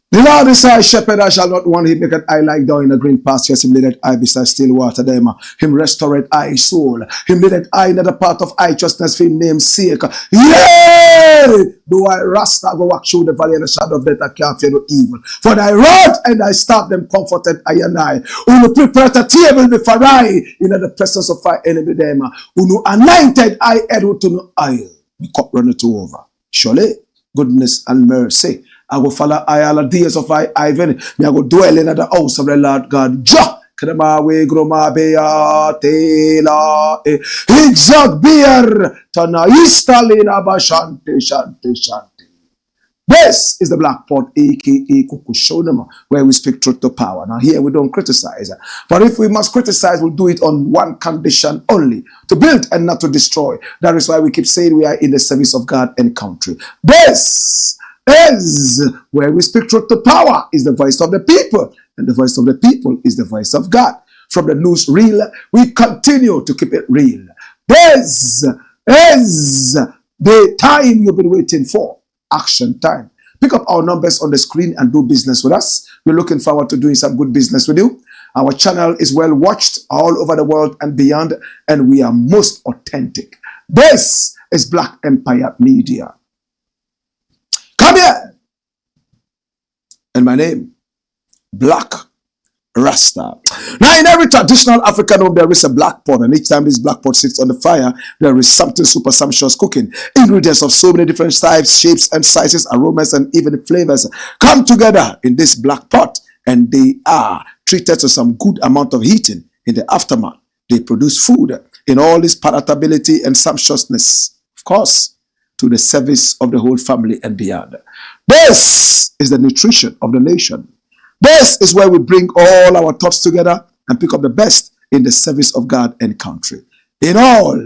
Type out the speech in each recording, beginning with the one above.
The Lord is our shepherd, I shall not want. Him make I lie down in a green pastures. Him leadeth I beside still water them. Him restoreth I soul. Him leadeth I in the path of righteousness for his name's sake. Yea! Though I rasta go walk through the valley of the shadow of death, I can't fear no evil. For thy rod and thy staff them comforted I and I. Who prepare a table before I in the presence of my enemy them. Who anointed I head with no oil. The cup runneth over. Surely goodness and mercy I will follow I all the days of I even. Me I go dwell in the house of the Lord God. Ja! Krema we groma bea tela exalt beer tana istalina bashante shante shante. This is the Black Pot, aka Kukushonama, where we speak truth to power. Now here we don't criticize, but if we must criticize, we'll do it on one condition only: to build and not to destroy. That is why we keep saying we are in the service of God and country. This is where we speak truth to power, is the voice of the people, and the voice of the people is the voice of God. From the news reel, we continue to keep it real. This is the time you've been waiting for. Action time. Pick up our numbers on the screen and do business with us. We're looking forward to doing some good business with you. Our channel is well watched all over the world and beyond, and we are most authentic. This is Black Empire Media. Come here. And my name, Blakk Rasta. Now, in every traditional African home, there is a black pot, and each time this black pot sits on the fire, there is something super sumptuous cooking. Ingredients of so many different types, shapes, and sizes, aromas, and even flavors come together in this black pot, and they are treated to some good amount of heating. In the aftermath, they produce food in all its palatability and sumptuousness, of course, to the service of the whole family and beyond. This is the nutrition of the nation. This is where we bring all our thoughts together and pick up the best in the service of God and country. In all,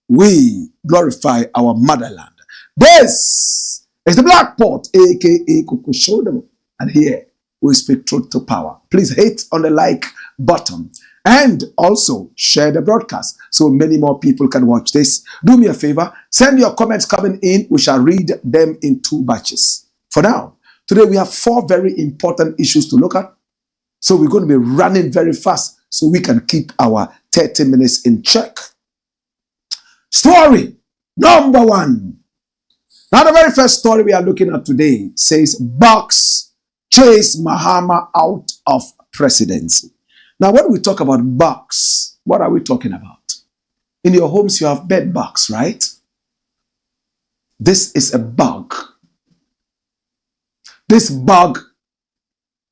we glorify our motherland. This is the Black Pot, aka Kukushodamo. And here we speak truth to power. Please hit on the like button and also share the broadcast so many more people can watch this. Do me a favor, send your comments coming in. We shall read them in 2 batches. For now, today we have 4 very important issues to look at. So we're going to be running very fast so we can keep our 30 minutes in check. Story number 1. Now the very first story we are looking at today says Bucks chase Mahama out of presidency. Now when we talk about bugs, what are we talking about? In your homes you have bed bugs, right? This is a bug. This bug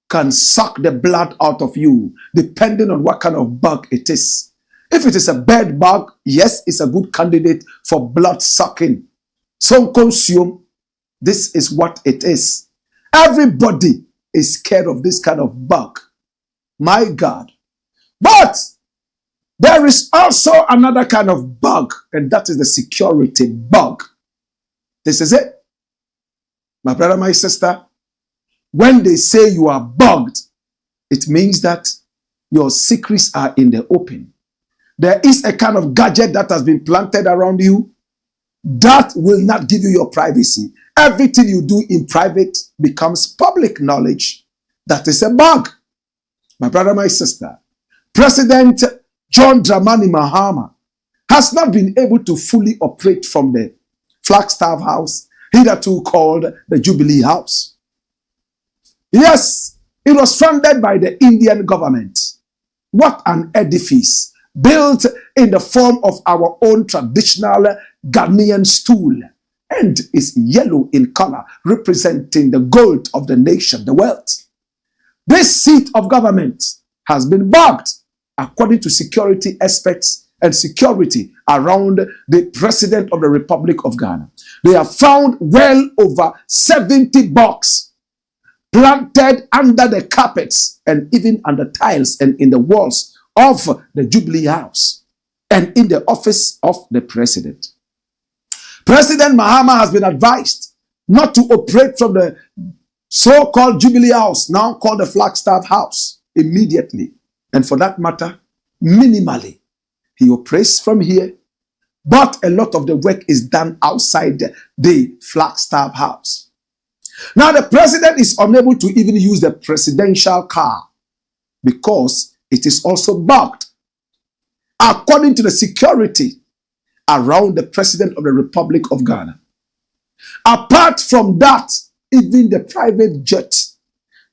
can suck the blood out of you, depending on what kind of bug it is. If it is a bed bug, yes, it's a good candidate for blood sucking. So consume, this is what it is. Everybody is scared of this kind of bug. My God. But there is also another kind of bug, and that is the security bug. This is it. My brother, my sister, when they say you are bugged, it means that your secrets are in the open. There is a kind of gadget that has been planted around you that will not give you your privacy. Everything you do in private becomes public knowledge. That is a bug. My brother, my sister, President John Dramani Mahama has not been able to fully operate from the Flagstaff House, hitherto called the Jubilee House. Yes, it was funded by the Indian government. What an edifice built in the form of our own traditional Ghanaian stool, and is yellow in color, representing the gold of the nation, the wealth. This seat of government has been bugged, according to security experts and security around the President of the Republic of Ghana. They have found well over 70 bugs planted under the carpets and even under tiles and in the walls of the Jubilee House and in the office of the President. President Mahama has been advised not to operate from the so-called Jubilee House, now called the Flagstaff House, immediately. And for that matter, minimally. He operates from here, but a lot of the work is done outside the Flagstaff House. Now, the president is unable to even use the presidential car because it is also bugged. According to the security around the President of the Republic of Ghana. Apart from that, even the private jet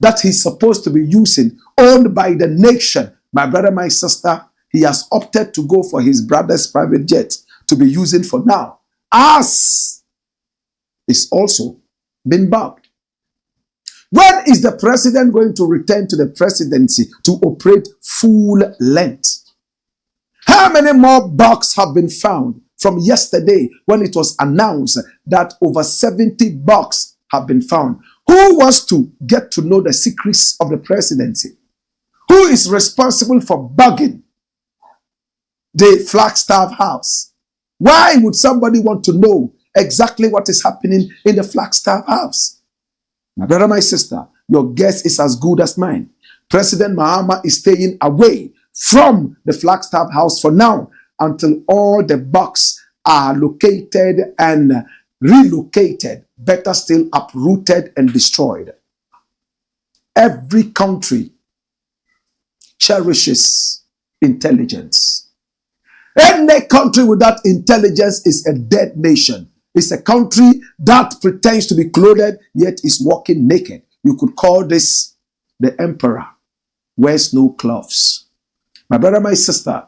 that he's supposed to be using, owned by the nation, my brother, my sister, he has opted to go for his brother's private jet to be using for now, as is also been bugged. When is the president going to return to the presidency to operate full length? How many more bugs have been found from yesterday when it was announced that over 70 bugs have been found? Who wants to get to know the secrets of the presidency? Who is responsible for bugging the Flagstaff House? Why would somebody want to know exactly what is happening in the Flagstaff House? My brother, my sister, your guess is as good as mine. President Mahama is staying away from the Flagstaff House for now until all the bugs are located and relocated, better still uprooted and destroyed. Every country cherishes intelligence. Any country without intelligence is a dead nation. It's a country that pretends to be clothed, yet is walking naked. You could call this the emperor wears no clothes. My brother, my sister,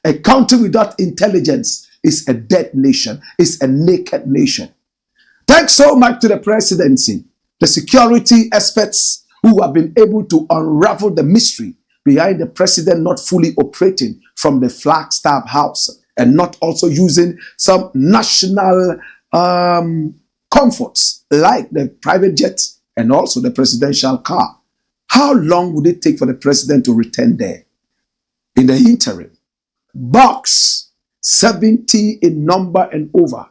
a country without intelligence is a dead nation, is a naked nation. Thanks so much to the presidency, the security experts who have been able to unravel the mystery behind the president not fully operating from the Flagstaff House and not also using some national comforts like the private jet and also the presidential car. How long would it take for the president to return there? In the interim, bugs 70 in number and over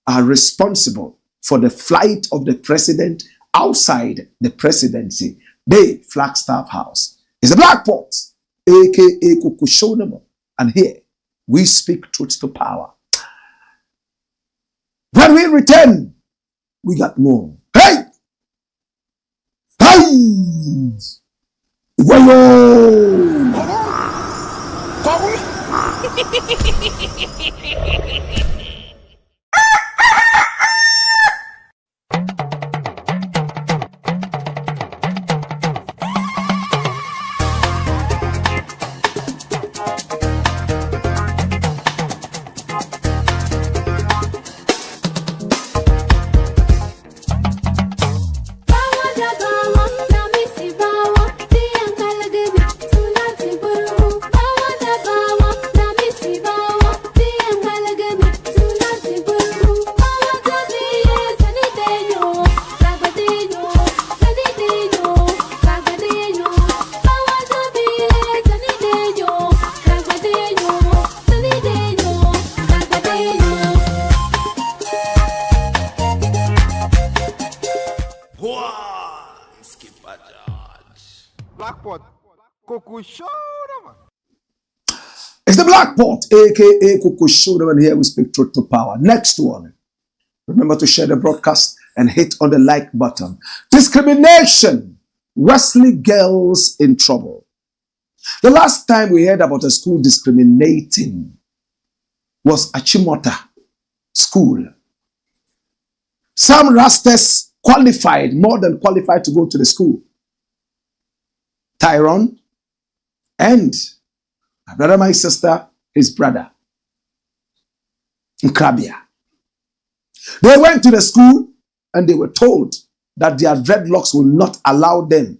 are responsible for the flight of the president outside the presidency. The Flagstaff House is a black pot, aka Kukushonamo, and here we speak truth to power. When we return, we got more. Hey! Hey! Wayo! It's the Black Pot, aka Kukushoda, and here we speak truth to power. Next one. Remember to share the broadcast and hit on the like button. Discrimination. Wesley girls in trouble. The last time we heard about a school discriminating was Achimota School. Some Rastas qualified, more than qualified to go to the school. Tyrone and my brother, my sister, his brother, Nkrabia. They went to the school and they were told that their dreadlocks will not allow them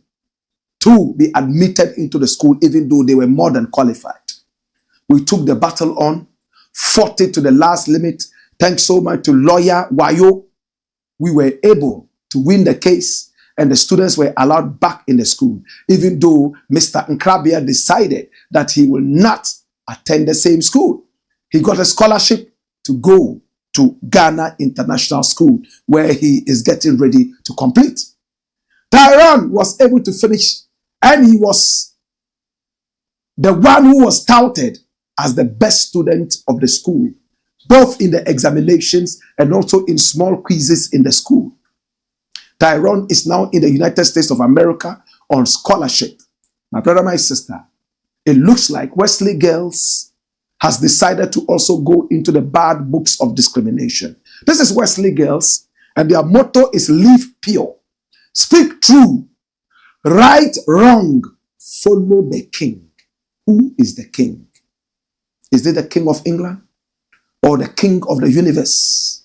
to be admitted into the school, even though they were more than qualified. We took the battle on, fought it to the last limit. Thanks so much to lawyer Wayo. We were able to win the case and the students were allowed back in the school, even though Mr. Nkrabia decided that he will not attend the same school. He got a scholarship to go to Ghana International School, where he is getting ready to complete. Tyrone was able to finish, and he was the one who was touted as the best student of the school, both in the examinations and also in small quizzes in the school. Tyrone is now in the United States of America on scholarship. My brother, my sister, it looks like Wesley Girls has decided to also go into the bad books of discrimination. This is Wesley Girls, and their motto is live pure, speak true, right wrong, follow the king. Who is the king? Is it the king of England or the king of the universe?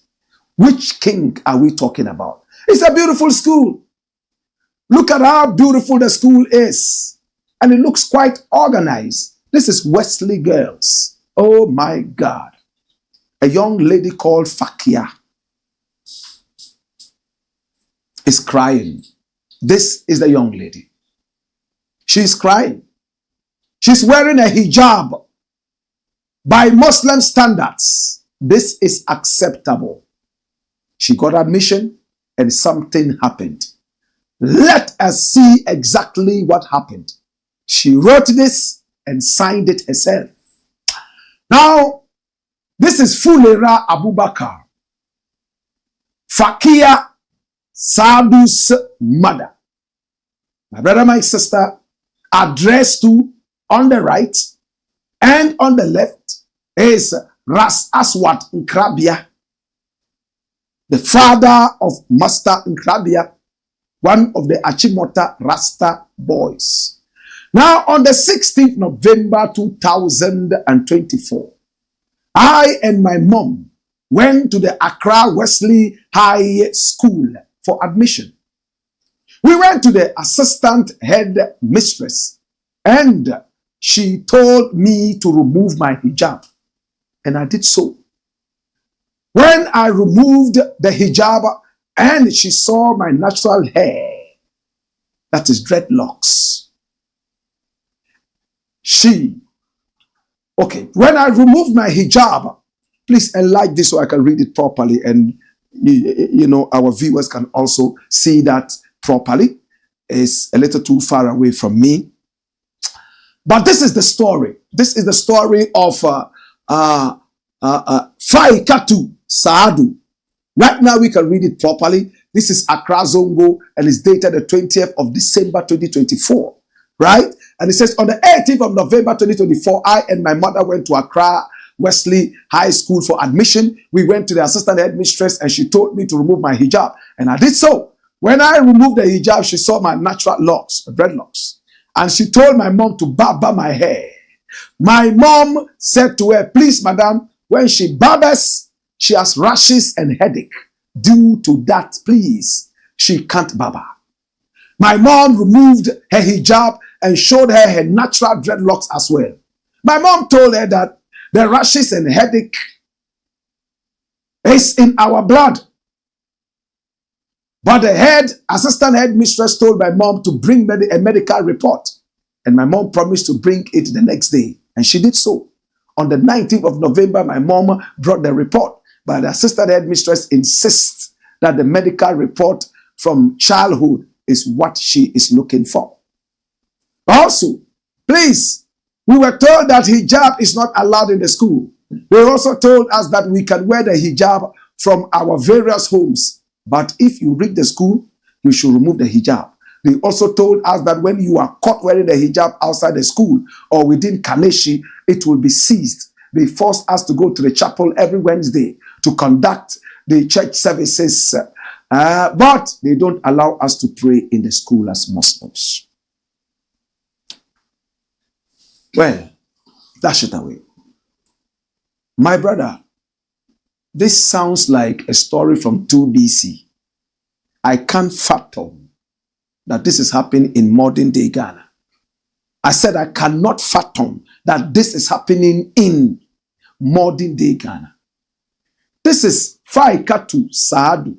Which king are we talking about? It's a beautiful school. Look at how beautiful the school is. And it looks quite organized. This is Wesley Girls. Oh my God. A young lady called Fakia is crying. This is the young lady. She's crying. She's wearing a hijab. By Muslim standards, this is acceptable. She got admission and something happened. Let us see exactly what happened. She wrote this and signed it herself. Now, this is Fulera Abubakar, Fakia Sadu's mother. My brother, my sister, addressed to on the right and on the left is Ras Aswat Nkrabia, the father of Master Nkrabia, one of the Achimota Rasta boys. Now, on the 16th November 2024, I and my mom went to the Accra Wesley High School for admission. We went to the assistant head mistress and she told me to remove my hijab, and I did so. When I removed the hijab and she saw my natural hair, that is dreadlocks, when I removed my hijab, please enlarge this so I can read it properly and you know our viewers can also see that properly. It's a little too far away from me. But this is the story. This is the story of Faikatu Saadu. Right now we can read it properly. This is Accra Zongo and it's dated the 20th of December 2024. Right? And it says, on the 18th of November 2024, I and my mother went to Accra Wesley High School for admission. We went to the assistant headmistress and she told me to remove my hijab. And I did so. When I removed the hijab, she saw my natural locks, dreadlocks. And she told my mom to barber my hair. My mom said to her, please, madam, when she barbers, she has rashes and headache. Due to that, please, she can't barber. My mom removed her hijab and showed her her natural dreadlocks as well. My mom told her that the rashes and headache is in our blood. But the assistant headmistress told my mom to bring a medical report. And my mom promised to bring it the next day. And she did so. On the 19th of November, my mom brought the report. But the assistant headmistress insists that the medical report from childhood is what she is looking for. Also, please, we were told that hijab is not allowed in the school. They also told us that we can wear the hijab from our various homes. But if you reach the school, you should remove the hijab. They also told us that when you are caught wearing the hijab outside the school or within Kaneshi, it will be seized. They forced us to go to the chapel every Wednesday to conduct the church services. But they don't allow us to pray in the school as Muslims. Well, dash it away. My brother, this sounds like a story from 2BC. I can't fathom that this is happening in modern day Ghana. I said I cannot fathom that this is happening in modern day Ghana. This is Faikatu Saadu.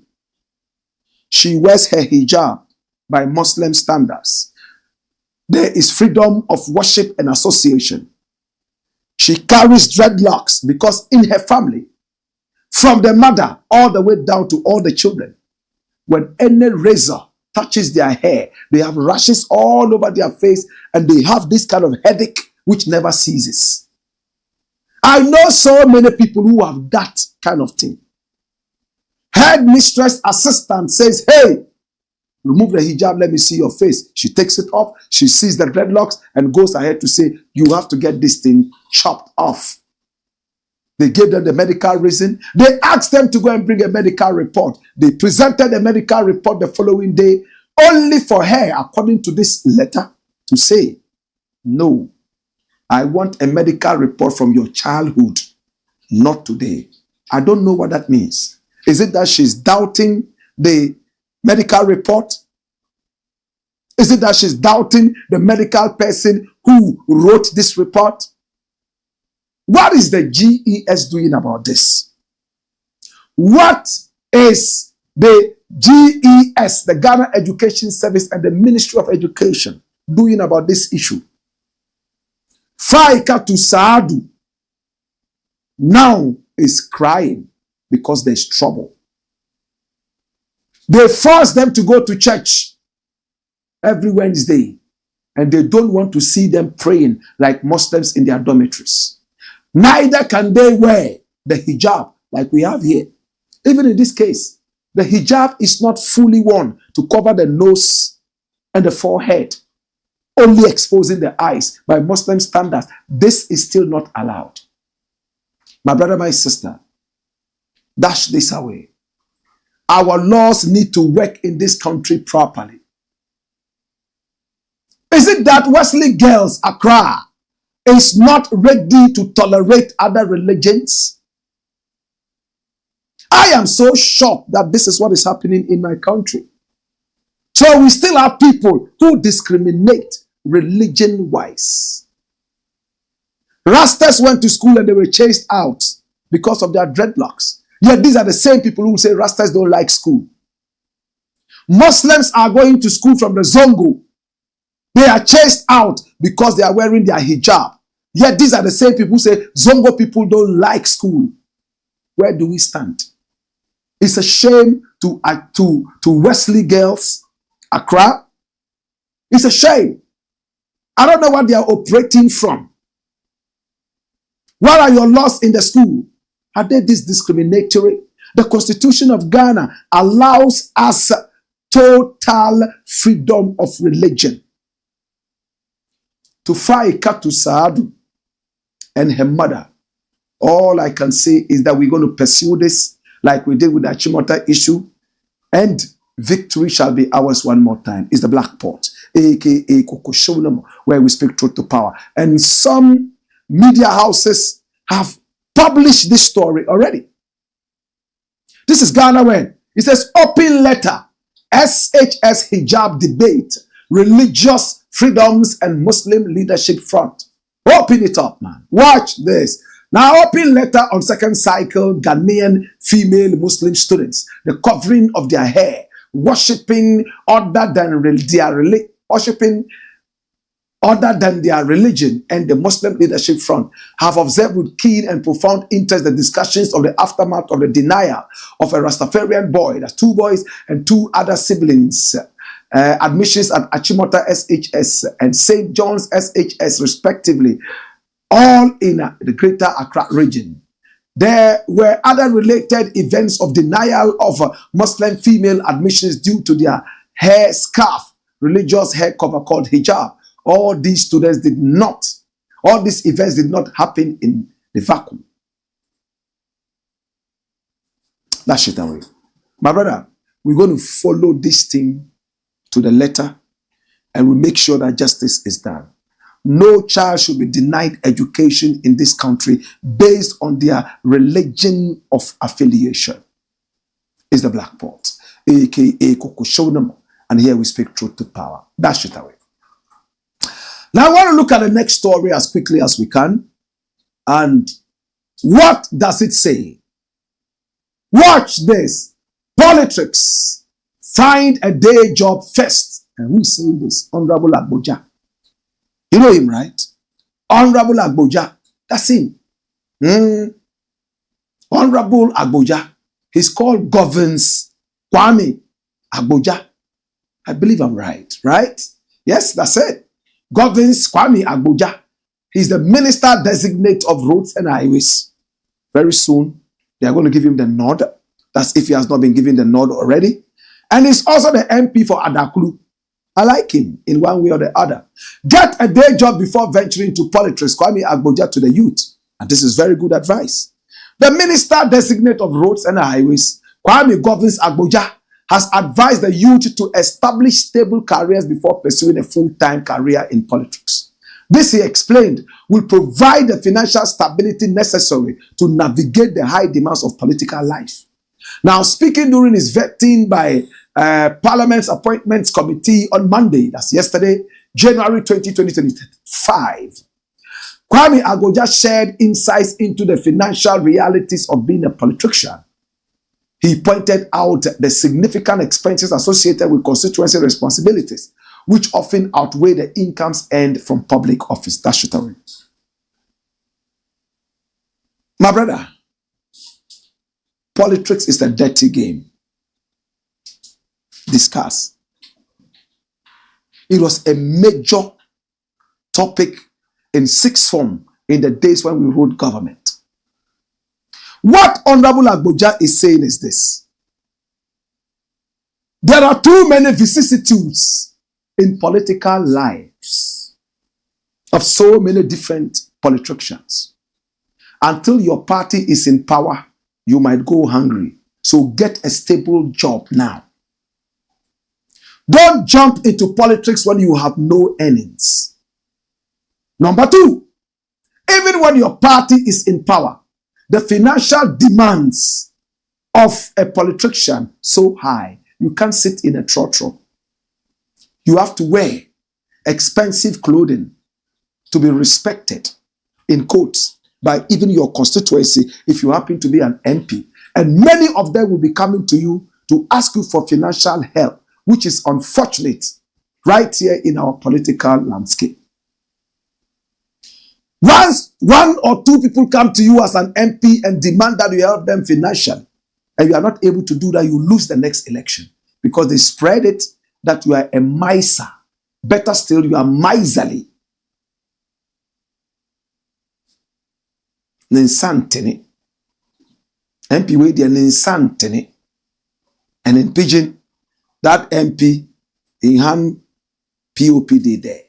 She wears her hijab by Muslim standards. There is freedom of worship and association. She carries dreadlocks because in her family, from the mother all the way down to all the children, when any razor touches their hair, they have rashes all over their face and they have this kind of headache which never ceases. I know so many people who have that kind of thing. Head mistress assistant says, hey, remove the hijab, let me see your face. She takes it off, she sees the dreadlocks and goes ahead to say, you have to get this thing chopped off. They gave them the medical reason. They asked them to go and bring a medical report. They presented a medical report the following day, only for her, according to this letter, to say, no, I want a medical report from your childhood, not today. I don't know what that means. Is it that she's doubting the medical report? Is it that she's doubting the medical person who wrote this report? What is the GES doing about this? What is the GES, the Ghana Education Service and the Ministry of Education, doing about this issue? Faikatu Saadu now is crying because there's trouble. They force them to go to church every Wednesday, and they don't want to see them praying like Muslims in their dormitories. Neither can they wear the hijab like we have here. Even in this case, the hijab is not fully worn to cover the nose and the forehead, only exposing the eyes by Muslim standards. This is still not allowed. My brother, my sister, dash this away. Our laws need to work in this country properly. Is it that Wesley Girls Accra is not ready to tolerate other religions? I am so shocked that this is what is happening in my country. So we still have people who discriminate religion-wise. Rastas went to school and they were chased out because of their dreadlocks. Yet these are the same people who say Rastas don't like school. Muslims are going to school from the Zongo. They are chased out because they are wearing their hijab. Yet these are the same people who say Zongo people don't like school. Where do we stand? It's a shame to Wesley Girls Accra. It's a shame. I don't know what they are operating from. What are your laws in the school? Are they this discriminatory? The Constitution of Ghana allows us total freedom of religion. To Faikatu Saadu and her mother, all I can say is that we're going to pursue this like we did with the Achimota issue, and victory shall be ours one more time. It's the Black Pot, aka Kokoshonam, where we speak truth to power. And some media houses have published this story already. This is Ghana when it says open letter, SHS hijab debate, religious freedoms and Muslim leadership front. Open it up, man. Watch this. Now, open letter on second cycle Ghanaian female Muslim students. The covering of their hair, worshipping other than their religion, and the Muslim leadership front have observed with keen and profound interest the discussions of the aftermath of the denial of a Rastafarian boy, that's 2 boys and 2 other siblings, admissions at Achimota SHS and St. John's SHS respectively, all in the greater Accra region. There were other related events of denial of Muslim female admissions due to their hair scarf, religious hair cover called hijab. All these events did not happen in the vacuum. That's it away. My brother, we're going to follow this thing to the letter and we make sure that justice is done. no child should be denied education in this country based on their religion of affiliation. Is the Black Pot, aka Koko Shonam, and here we speak truth to power. Dash it away. Now I want to look at the next story as quickly as we can. And what does it say? Watch this. Politics. Find a day job first. And we say this, Honorable AGBODZA. You know him, right? Honorable AGBODZA. That's him. Honorable AGBODZA. He's called Governs Kwame AGBODZA. I believe I'm right, right? Yes, that's it. Governs Kwame AGBODZA. He's the Minister Designate of Roads and Highways. Very soon, they are going to give him the nod. That's if he has not been given the nod already. And he's also the MP for Adaklu. I like him in one way or the other. Get a day job before venturing to politics. Kwame AGBODZA to the youth. And this is very good advice. The Minister Designate of Roads and Highways, Kwame Governs AGBODZA, has advised the youth to establish stable careers before pursuing a full-time career in politics. This, he explained, will provide the financial stability necessary to navigate the high demands of political life. Now, speaking during his vetting by Parliament's Appointments Committee on Monday, that's yesterday, January 20, 2025, Kwame AGBODZA shared insights into the financial realities of being a politician. He pointed out the significant expenses associated with constituency responsibilities, which often outweigh the incomes earned from public office. That's it away. My brother, politics is a dirty game. Discuss. It was a major topic in sixth form in the days when we ruled government. What Honorable AGBODZA is saying is this. There are too many vicissitudes in political lives of so many different politicians. Until your party is in power, you might go hungry. So get a stable job now. Don't jump into politics when you have no earnings. Number two, even when your party is in power, the financial demands of a politician so high, you can't sit in a trotro. You have to wear expensive clothing to be respected, in quotes, by even your constituency if you happen to be an MP. And many of them will be coming to you to ask you for financial help, which is unfortunate right here in our political landscape. Once one or two people come to you as an MP and demand that you help them financially, and you are not able to do that, you lose the next election because they spread it that you are a miser. Better still, you are miserly. Ninsantini. MP wey dia ninsantini. And in Pidgin, that MP, in hand POPD there.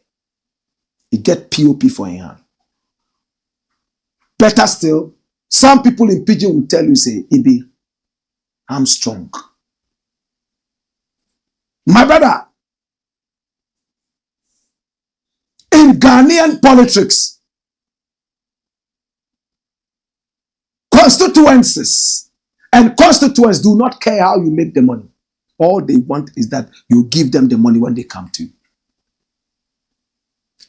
He get POP for in hand. Better still, some people in Pidgin will tell you, say, Ibi, I'm strong. My brother, in Ghanaian politics, constituencies and constituents do not care how you make the money. All they want is that you give them the money when they come to you.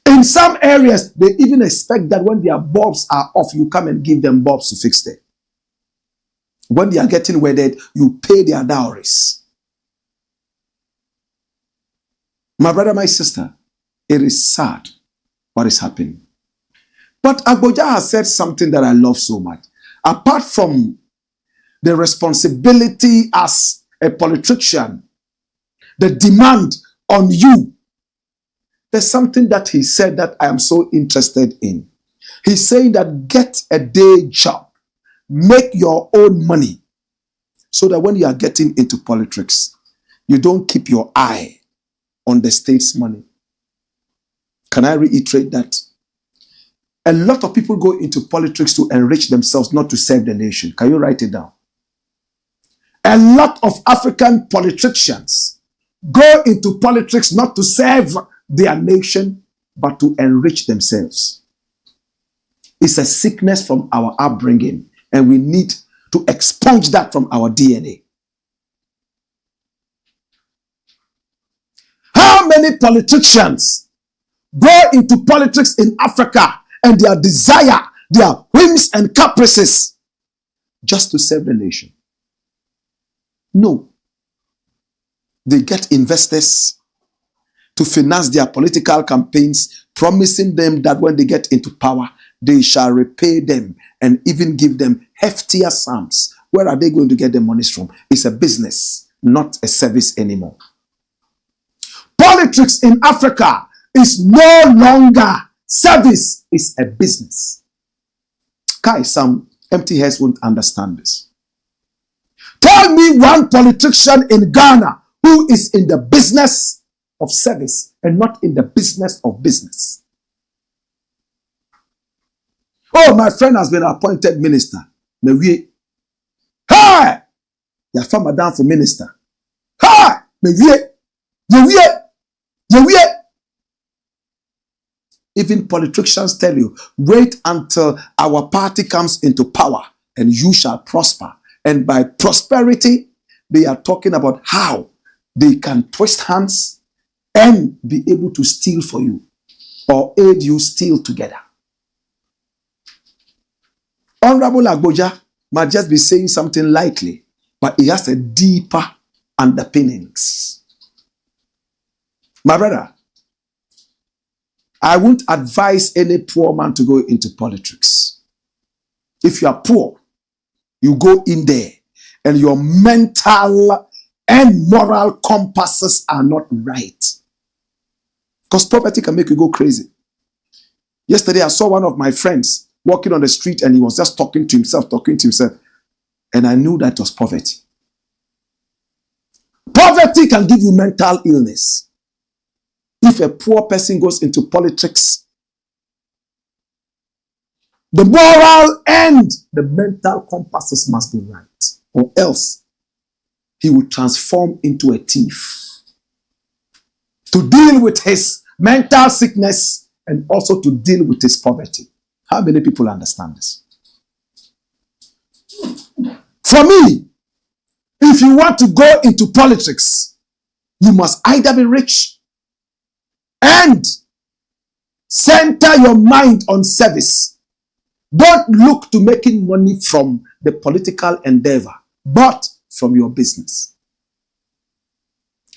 In some areas, they even expect that when their bulbs are off, you come and give them bulbs to fix them. When they are getting wedded, you pay their dowries. My brother, my sister, it is sad what is happening. But AGBODZA has said something that I love so much. Apart from the responsibility as a politician, the demand on you, there's something that he said that I am so interested in. He's saying that get a day job, make your own money, so that when you are getting into politics, you don't keep your eye on the state's money. Can I reiterate that? A lot of people go into politics to enrich themselves, not to serve the nation. Can you write it down? A lot of African politicians go into politics not to serve their nation, but to enrich themselves. It's a sickness from our upbringing, and we need to expunge that from our DNA. How many politicians go into politics in Africa and their desire, their whims and caprices, just to serve the nation? No. They get investors to finance their political campaigns, promising them that when they get into power, they shall repay them and even give them heftier sums. Where are they going to get the monies from? It's a business, not a service anymore. Politics in Africa is no longer service, it's a business. Some empty heads won't understand this. Tell me one politician in Ghana who is in the business of service and not in the business of business. Oh, my friend has been appointed minister. Hey! Your farmer down for minister. Hey! Even politicians tell you, wait until our party comes into power and you shall prosper. And by prosperity, they are talking about how they can twist hands and be able to steal for you or aid you steal together. Honorable AGBODZA might just be saying something lightly, but it has a deeper underpinnings. My brother, I won't advise any poor man to go into politics. If you are poor, you go in there and your mental and moral compasses are not right. Because poverty can make you go crazy. Yesterday, I saw one of my friends walking on the street and he was just talking to himself. And I knew that was poverty. Poverty can give you mental illness. If a poor person goes into politics, the moral and the mental compasses must be right, or else he will transform into a thief to deal with his mental sickness and also to deal with his poverty. How many people understand this? For me, if you want to go into politics, you must either be rich and center your mind on service. Don't look to making money from the political endeavor, but from your business.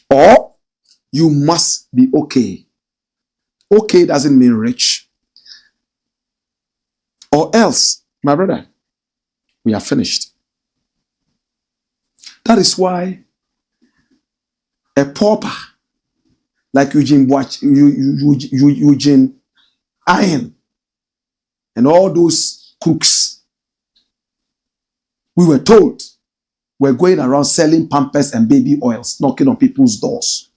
Or you must be okay. Okay doesn't mean rich. Or else, my brother, we are finished. That is why a pauper like Eugene Iron and all those crooks, we were told, were going around selling Pampers and baby oils, knocking on people's doors.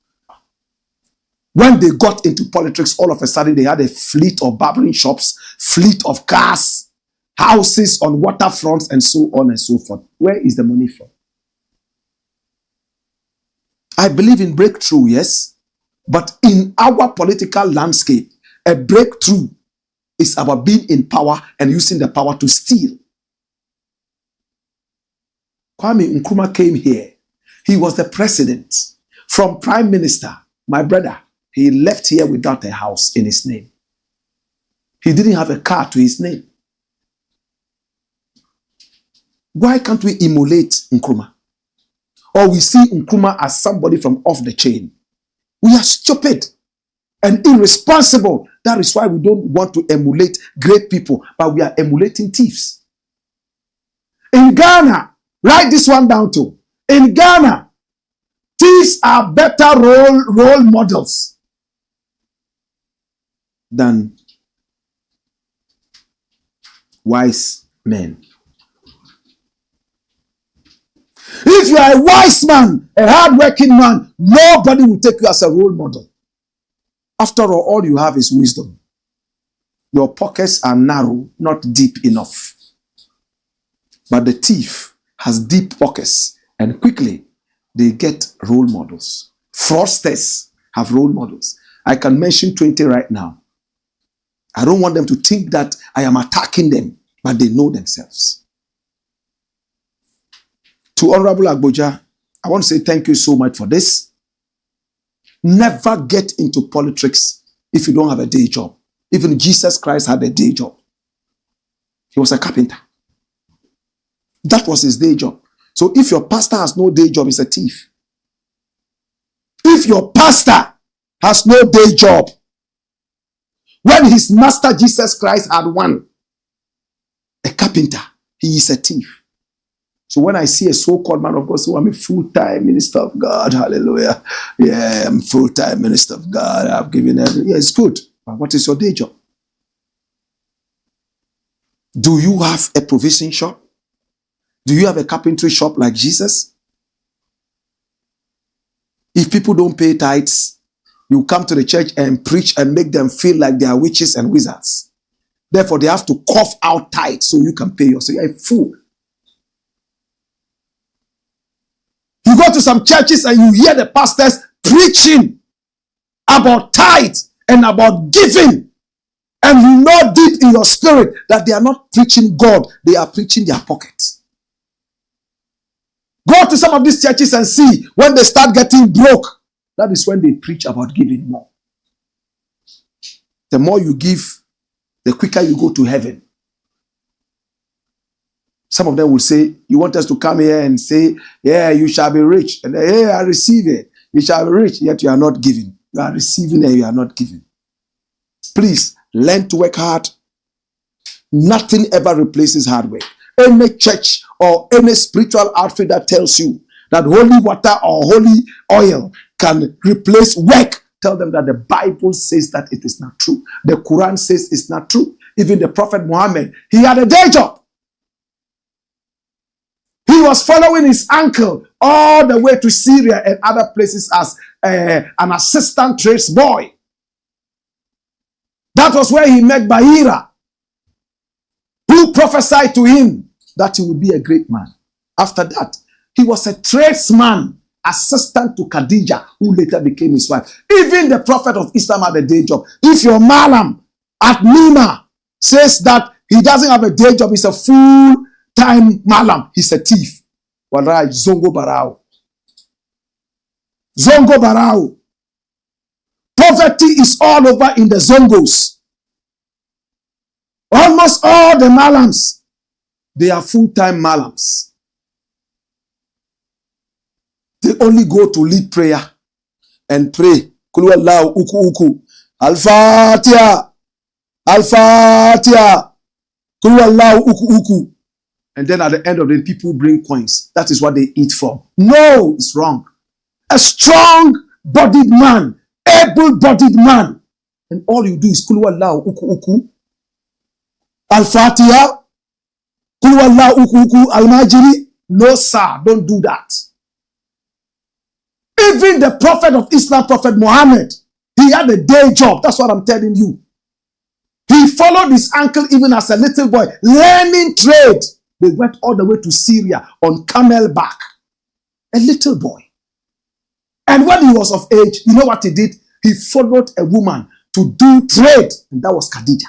When they got into politics, all of a sudden they had a fleet of barbering shops, fleet of cars, houses on waterfronts, and so on and so forth. Where is the money from? I believe in breakthrough, yes, but in our political landscape, a breakthrough is about being in power and using the power to steal. Kwame Nkrumah came here. He was the president. From prime minister, my brother, he left here without a house in his name. He didn't have a car to his name. Why can't we emulate Nkrumah? Or we see Nkrumah as somebody from off the chain? We are stupid and irresponsible. That is why we don't want to emulate great people, but we are emulating thieves. In Ghana, write this one down too. In Ghana, thieves are better role models than wise men. If you are a wise man, a hard-working man, nobody will take you as a role model. After all you have is wisdom. Your pockets are narrow, not deep enough. But the thief has deep pockets, and quickly they get role models. Fraudsters have role models. I can mention 20 right now. I don't want them to think that I am attacking them, but they know themselves. To Honorable AGBODZA, I want to say thank you so much for this. Never get into politics if you don't have a day job. Even Jesus Christ had a day job. He was a carpenter. That was his day job. So if your pastor has no day job, he's a thief. If your pastor has no day job, when his master Jesus Christ had one, a carpenter, he is a thief. So when I see a so-called man of God say, I'm a full-time minister of God, hallelujah. Yeah, I'm full-time minister of God. I've given everything. Yeah, it's good. But what is your day job? Do you have a provision shop? Do you have a carpentry shop like Jesus? If people don't pay tithes, you come to the church and preach and make them feel like they are witches and wizards. Therefore, they have to cough out tithes so you can pay yourself. You're a fool. You go to some churches and you hear the pastors preaching about tithes and about giving. And you know deep in your spirit that they are not preaching God. They are preaching their pockets. Go to some of these churches and see when they start getting broke. That is when they preach about giving more. The more you give, the quicker you go to heaven. Some of them will say, you want us to come here and say, yeah, you shall be rich. And hey, I receive it. You shall be rich, yet you are not giving. You are receiving and you are not giving. Please, learn to work hard. Nothing ever replaces hard work. Any church or any spiritual outfit that tells you that holy water or holy oil can replace work, tell them that the Bible says that it is not true. The Quran says it's not true. Even the Prophet Muhammad, he had a day job. He was following his uncle all the way to Syria and other places as an assistant trades boy. That was where he met Bahira, who prophesied to him that he would be a great man. After that, he was a tradesman, assistant to Khadija, who later became his wife. Even the prophet of Islam had a day job. If your malam at Nima says that he doesn't have a day job, he's a full-time malam, he's a thief. Wallahi, Zongo Barao. Zongo Barao. Poverty is all over in the Zongos. Almost all the malams, they are full-time malams. They only go to lead prayer and pray. Kulu Allah uku uku. Al-Fatiha. Al-Fatiha. Kulu Allah uku uku. And then at the end of the day, people bring coins. That is what they eat from. No, it's wrong. A strong-bodied man, able-bodied man. And all you do is Kulu Allah uku uku. Al-Fatiha. Kulu Allah uku uku. Al-Majiri. No, sir, don't do that. Even the prophet of Islam, Prophet Muhammad, he had a day job. That's what I'm telling you. He followed his uncle even as a little boy, learning trade. They went all the way to Syria on camel back. A little boy. And when he was of age, you know what he did? He followed a woman to do trade. And that was Khadija.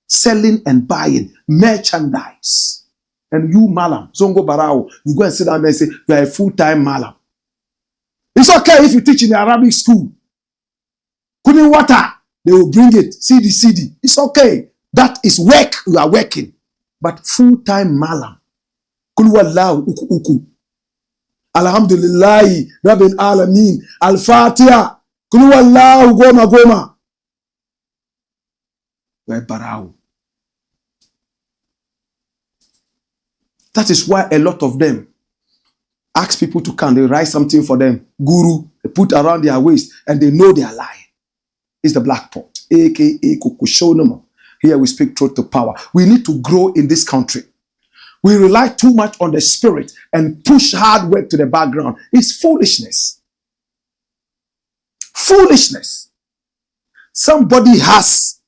Selling and buying merchandise. And you, Malam, Zongo Barao, you go and sit down there and say, you are a full-time Malam. It's okay if you teach in the Arabic school. Cooling water, they will bring it. CD. It's okay. That is work. You are working. But full-time malam. Kulu wallahu uku uku. Alhamdulillahi Rabbil Alameen. Al-Fatiha. Kulu wallahu goma goma. We're barao. That is why a lot of them ask people to come. They write something for them. Guru. They put around their waist and they know they are lying. It's the black pot. A.K.A. Kukushonomo. Here we speak truth to power. We need to grow in this country. We rely too much on the spirit and push hard work to the background. It's foolishness. Foolishness. Somebody has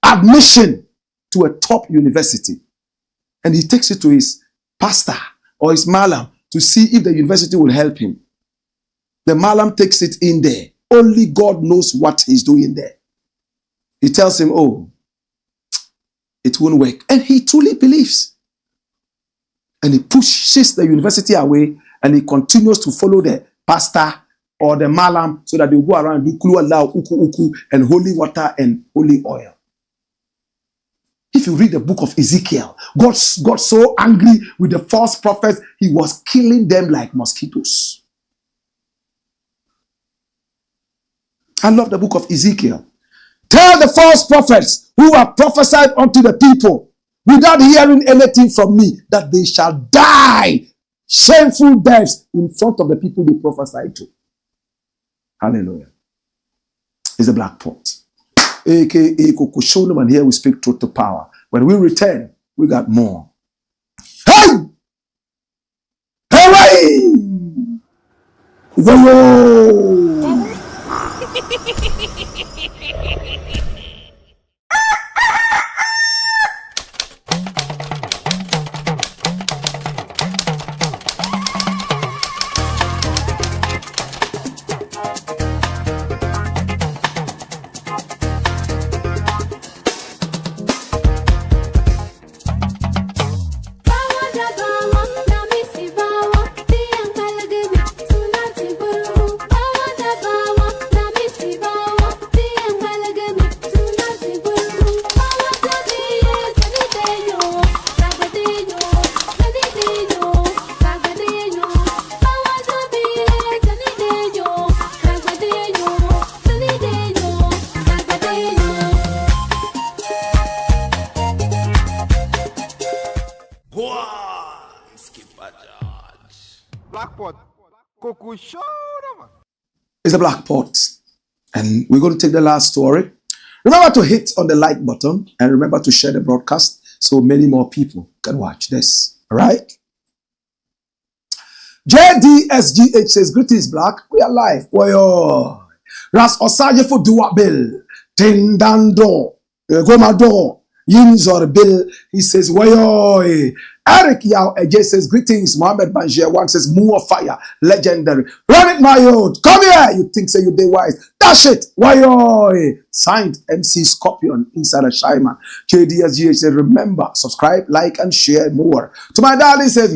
admission to a top university and he takes it to his pastor or his malam to see if the university will help him. The malam takes it in there. Only God knows what he's doing there. He tells him, oh, it won't work. And he truly believes. And he pushes the university away and he continues to follow the pastor or the malam so that they go around and do kulu Allah, uku uku, and holy water and holy oil. If you read the book of Ezekiel, God got so angry with the false prophets, he was killing them like mosquitoes. I love the book of Ezekiel. Tell the false prophets who have prophesied unto the people without hearing anything from me that they shall die shameful deaths in front of the people they prophesied to. Hallelujah. It's a black pot. AKA Kokoshonum, and here we speak truth to power. When we return, we got more. Hey! Hooray! Whoa! It's a black pot. And we're going to take the last story. Remember to hit on the like button and remember to share the broadcast so many more people can watch this. All right? JDSGH says, greetings, Black. We are live. Woyo. Ras Osaje for Dua Bill. Tindando. Gomado. Yinzor Bill. He says, woyo. Eric Yao Eje says, greetings. Mohammed Banjir one says, more fire. Legendary. Run it, my old. Come here. You think so you did wise. Dash it. Woyo. Signed MC Scorpion inside a Shaiman. JDSGH says, remember, subscribe, like, and share more. To my darling says,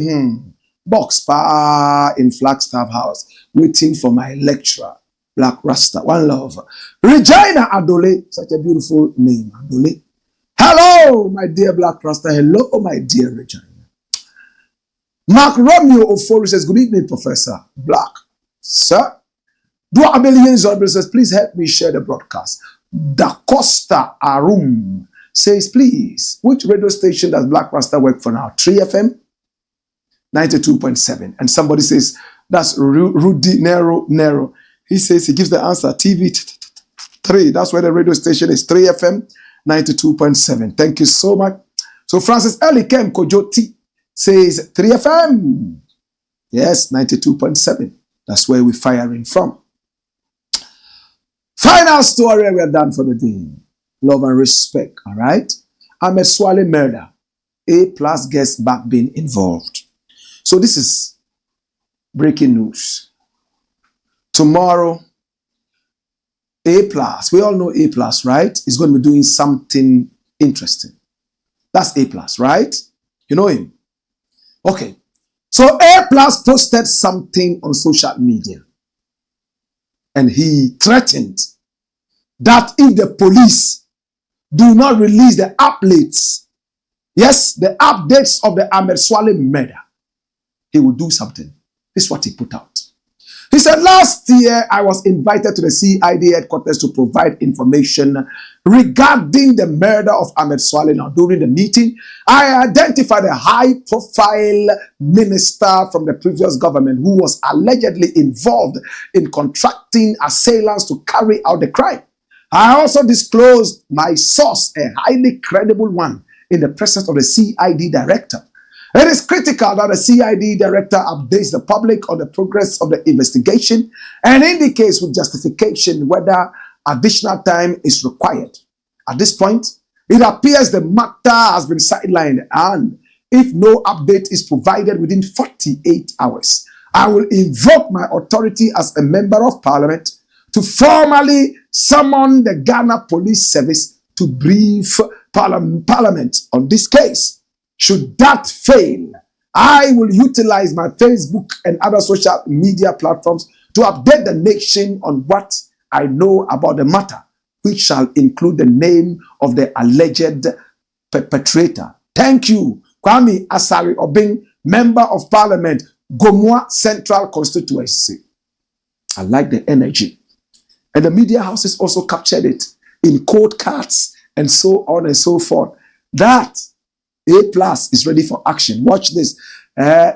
Box pa in Flagstaff House, waiting for my lecturer, Black Rasta. One love. Regina Adole, such a beautiful name, Adole. Hello, my dear Black Rasta. Hello, my dear Regina. Mark Romeo Ofori says, good evening, Professor Black. Sir, Dua Abelian Zorbel says, please help me share the broadcast. Da Costa Arum says, please, which radio station does Black Rasta work for now? 3FM? 92.7. And somebody says, that's Rudy Nero. He says, he gives the answer, TV3. That's where the radio station is, 3FM, 92.7. Thank you so much. So Francis Elikem Kojoti says, 3FM. Yes, 92.7. That's where we're firing from. Final story, we are done for the day. Love and respect, all right? Ahmed Suale murder. A+ guest BAGBIN involved. So this is breaking news. Tomorrow, A+, we all know A+, right? Is going to be doing something interesting. That's A+, right? You know him? Okay. So A+ posted something on social media. And he threatened that if the police do not release the updates, yes, the updates of the Ahmed Suale murder, he will do something. This is what he put out. He said, last year, I was invited to the CID headquarters to provide information regarding the murder of Ahmed Suale. Now, during the meeting, I identified a high-profile minister from the previous government who was allegedly involved in contracting assailants to carry out the crime. I also disclosed my source, a highly credible one, in the presence of the CID director. It is critical that the CID director updates the public on the progress of the investigation and indicates with justification whether additional time is required. At this point, it appears the matter has been sidelined, and if no update is provided within 48 hours, I will invoke my authority as a member of parliament to formally summon the Ghana Police Service to brief Parliament on this case. Should that fail, I will utilize my Facebook and other social media platforms to update the nation on what I know about the matter, which shall include the name of the alleged perpetrator. Thank you, Kwame Asari Obing, Member of Parliament, Gomwa Central Constituency. I like the energy. And the media houses also captured it in court cards and so on and so forth. That A+ is ready for action. Watch this. A+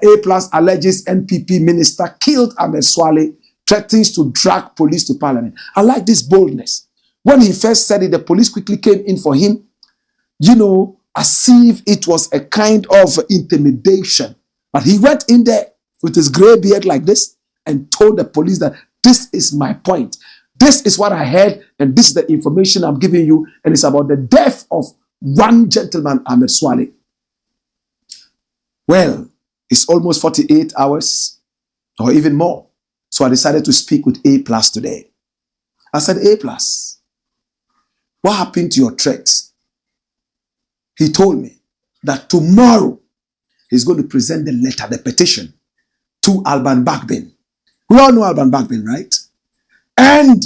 alleges NPP minister killed Ahmed Suale, threatens to drag police to Parliament. I like this boldness. When he first said it, the police quickly came in for him, you know, as if it was a kind of intimidation. But he went in there with his gray beard like this and told the police that this is my point. This is what I heard, and this is the information I'm giving you, and it's about the death of one gentleman, Ahmed Suale. Well, it's almost 48 hours or even more. So I decided to speak with A+ today. I said, A+, what happened to your threats? He told me that tomorrow he's going to present the letter, the petition, to BAGBIN. We all know BAGBIN, right? And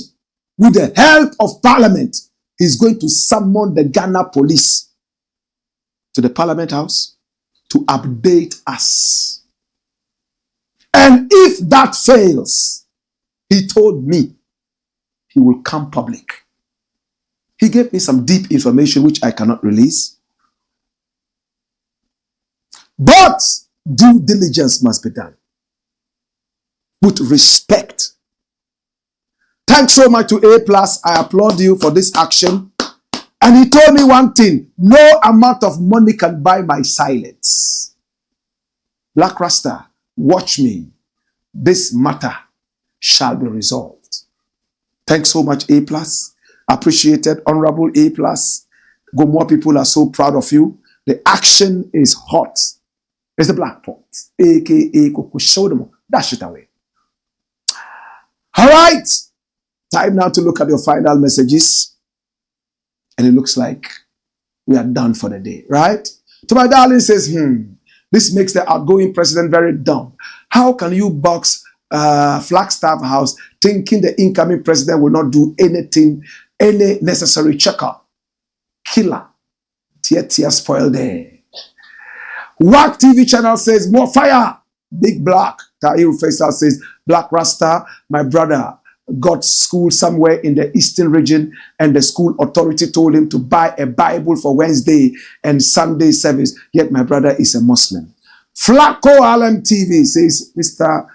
with the help of Parliament, he's going to summon the Ghana police to the Parliament House to update us. And if that fails, he told me he will come public. He gave me some deep information which I cannot release. But due diligence must be done with respect. Thanks so much to A+. I applaud you for this action. And he told me one thing: no amount of money can buy my silence. Blakk RASTA, watch me. This matter shall be resolved. Thanks so much, A+. Appreciated, Honorable A+. Gomwa people are so proud of you. The action is hot. It's the Black Pot, aka Koko. Show them, dash it away. All right. Time now to look at your final messages. And it looks like we are done for the day, right? To my darling says, this makes the outgoing president very dumb. How can you box Flagstaff House thinking the incoming president will not do anything, any necessary checkup? Killer. Tia spoiled there. WAC TV channel says, more fire. Big Blakk. Tahiru Faisal says, Blakk RASTA, my brother, got school somewhere in the eastern region, and the school authority told him to buy a Bible for Wednesday and Sunday service, yet my brother is a Muslim. Flacco Alam TV says, Mr.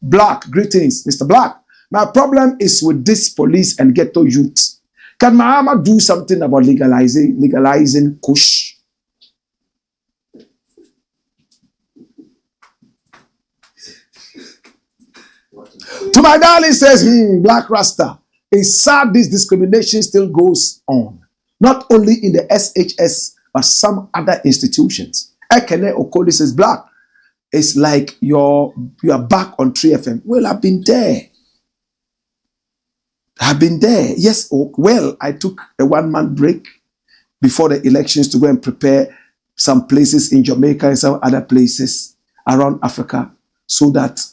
Blakk, greetings, Mr. Blakk. My problem is with this police and ghetto youth. Can Mahama do something about legalizing kush? To my darling says, Blakk RASTA, it's sad this discrimination still goes on. Not only in the SHS, but some other institutions. Ekene Okoli says, Blakk, it's like you are back on 3FM. Well, I've been there. I've been there. Yes, well, I took a 1-month break before the elections to go and prepare some places in Jamaica and some other places around Africa, so that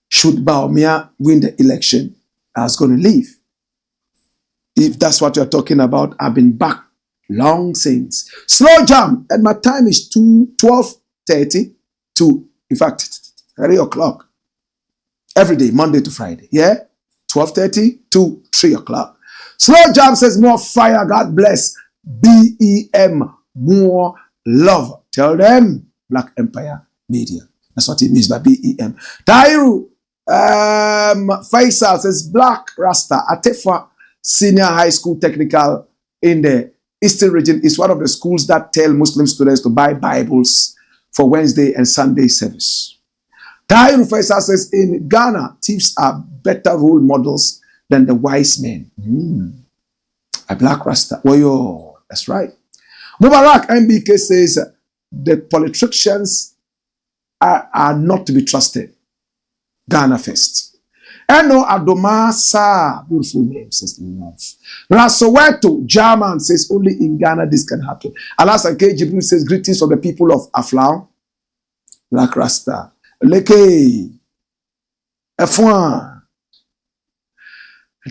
should Baumia win the election, I was going to leave. If that's what you're talking about, I've been back long since. Slow jam, and my time is 12:30 to, in fact, 3 o'clock. Every day, Monday to Friday. Yeah? 12:30 to 3 o'clock. Slow jam says, more fire, God bless. BEM, more love. Tell them, Black Empire Media. That's what it means by BEM. Tahiru Faisal says, Blakk RASTA, Atefa Senior High School Technical in the Eastern region is one of the schools that tell Muslim students to buy Bibles for Wednesday and Sunday service. Tahiru Faisal says, in Ghana, thieves are better role models than the wise men. A Blakk RASTA. Well, yo, that's right. Mubarak MBK says, the politicians are not to be trusted. Ghana first. Eno Adomasa, beautiful name, says love. Rasoweto, German, says only in Ghana this can happen. Alasan K. Jibril says greetings from the people of Aflao. Black Rasta. Leke. F1.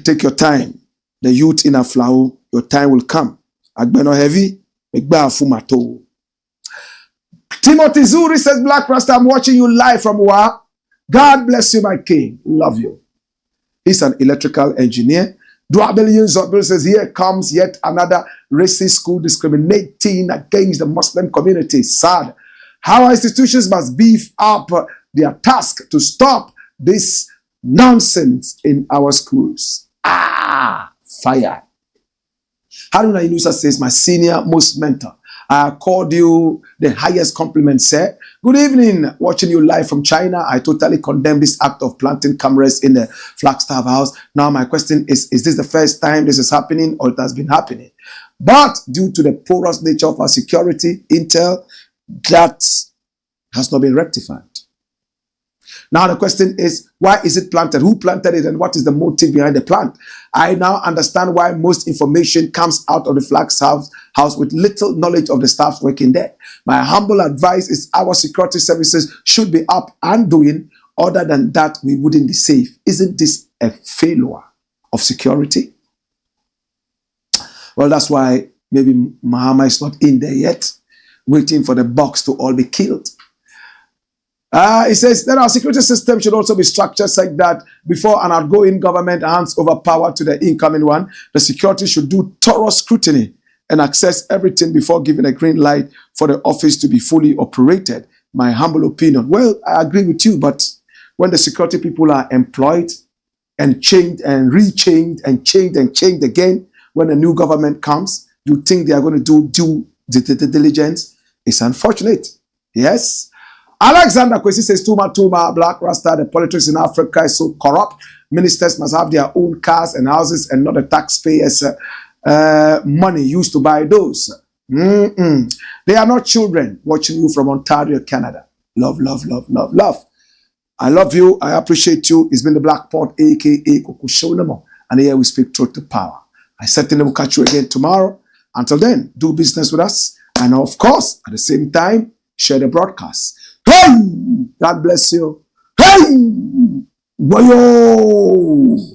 Take your time. The youth in Aflao, your time will come. Agbeno heavy, Megba Fumato. Timothy Zuri says, Black Rasta, I'm watching you live from Wa. God bless you, my king. Love you. He's an electrical engineer. Dwabelian Zobel says, here comes yet another racist school discriminating against the Muslim community. Sad. Our institutions must beef up their task to stop this nonsense in our schools. Fire. Haruna Inusa says, my senior most mentor. I accord you the highest compliment, sir. Good evening. Watching you live from China. I totally condemn this act of planting cameras in the Flagstaff house. Now my question is this the first time this is happening or it has been happening? But due to the porous nature of our security intel, that has not been rectified. Now the question is, why is it planted? Who planted it and what is the motive behind the plant? I now understand why most information comes out of the Flagstaff house with little knowledge of the staff working there. My humble advice is our security services should be up and doing. Other than that, we wouldn't be safe. Isn't this a failure of security? Well, that's why maybe Mahama is not in there yet, waiting for the box to all be killed. It says that our security system should also be structured like that before an outgoing government hands over power to the incoming one. The security should do thorough scrutiny and access everything before giving a green light for the office to be fully operated. My humble opinion. Well, I agree with you, but when the security people are employed and changed and rechanged and changed again, when a new government comes, you think they are going to do due diligence? It's unfortunate. Yes. Alexander Kwesi says, Tuma, Black Rasta, the politics in Africa is so corrupt. Ministers must have their own cars and houses and not the taxpayers' money used to buy those. They are not children watching you from Ontario, Canada. Love, love, love, love, love. I love you. I appreciate you. It's been the Black Pot, a.k.a. Kukushonamo. And here we speak truth to power. I certainly will catch you again tomorrow. Until then, do business with us. And of course, at the same time, share the broadcast. Hey! God bless you. Hey! Wayo!